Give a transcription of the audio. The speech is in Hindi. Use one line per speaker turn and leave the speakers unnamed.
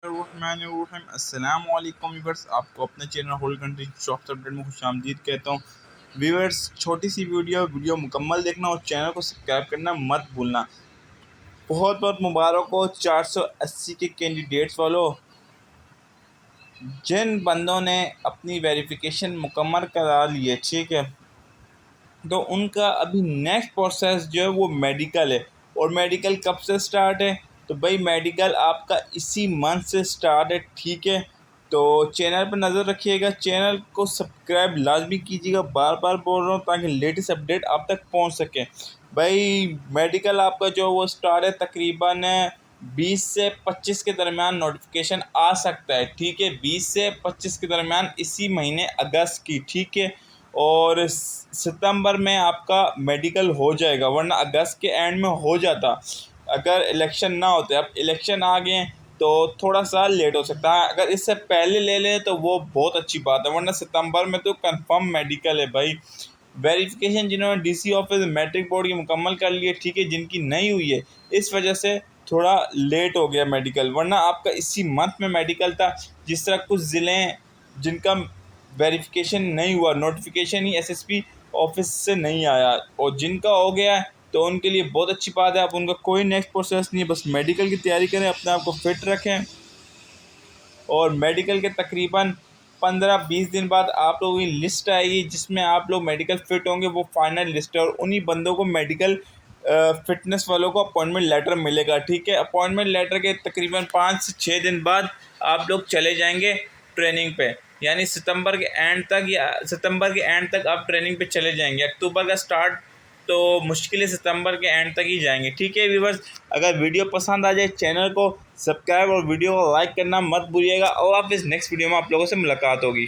अस्सलाम वालेकुम व्यूअर्स, आपको अपने channel whole country shops update में खुशामदीद कहता हूँ। व्यूअर्स, छोटी सी वीडियो मुकम्मल देखना और चैनल को सब्सक्राइब करना मत भूलना। बहुत बहुत मुबारक हो 480 के कैंडिडेट्स वालों। जिन बंदों ने अपनी वेरिफिकेशन मुकम्मल करा ली है, ठीक है, तो उनका अभी नेक्स्ट प्रोसेस जो है वो मेडिकल है। और मेडिकल कब से स्टार्ट है? तो भाई मेडिकल आपका इसी मंथ से स्टार्ट है, ठीक है। तो चैनल पर नज़र रखिएगा, चैनल को सब्सक्राइब लाजमी कीजिएगा, बार बार बोल रहा हूँ, ताकि लेटेस्ट अपडेट आप तक पहुँच सके। भाई मेडिकल आपका जो वो स्टार्ट है, तकरीबन 20 से 25 के दरमियान नोटिफिकेशन आ सकता है, ठीक है। 20 से 25 के दरमियान इसी महीने अगस्त की, ठीक है। और सितंबर में आपका मेडिकल हो जाएगा, वरना अगस्त के एंड में हो जाता अगर इलेक्शन ना होते। अब इलेक्शन आ गए हैं तो थोड़ा सा लेट हो सकता है। अगर इससे पहले ले लें तो वो बहुत अच्छी बात है, वरना सितंबर में तो कंफर्म मेडिकल है भाई। वेरिफिकेशन जिन्होंने डीसी ऑफिस मैट्रिक बोर्ड की मुकम्मल कर ली है, ठीक है, जिनकी नहीं हुई है, इस वजह से थोड़ा लेट हो गया मेडिकल, वरना आपका इसी मंथ में मेडिकल था। जिस तरह कुछ ज़िले जिनका वेरिफिकेशन नहीं हुआ, नोटिफिकेशन ही एसएसपी ऑफिस से नहीं आया, और जिनका हो गया है तो उनके लिए बहुत अच्छी बात है। आप उनका कोई नेक्स्ट प्रोसेस नहीं है, बस मेडिकल की तैयारी करें, अपने आप को फिट रखें। और मेडिकल के तकरीबन 15-20 दिन बाद आप लोगों की लिस्ट आएगी, जिसमें आप लोग मेडिकल फ़िट होंगे, वो फाइनल लिस्ट है। और उन्हीं बंदों को मेडिकल फ़िटनेस वालों को अपॉइंटमेंट लेटर मिलेगा, ठीक है। अपॉइंटमेंट लेटर के तकरीबन 5 से 6 दिन बाद आप लोग चले जाएंगे ट्रेनिंग पे, यानी सितंबर के एंड तक आप ट्रेनिंग पे चले जाएंगे। अक्टूबर का स्टार्ट तो मुश्किल है, सितंबर के एंड तक ही जाएंगे, ठीक है व्यूअर्स। अगर वीडियो पसंद आ जाए, चैनल को सब्सक्राइब और वीडियो को लाइक करना मत भूलिएगा। और आप इस नेक्स्ट वीडियो में आप लोगों से मुलाकात होगी।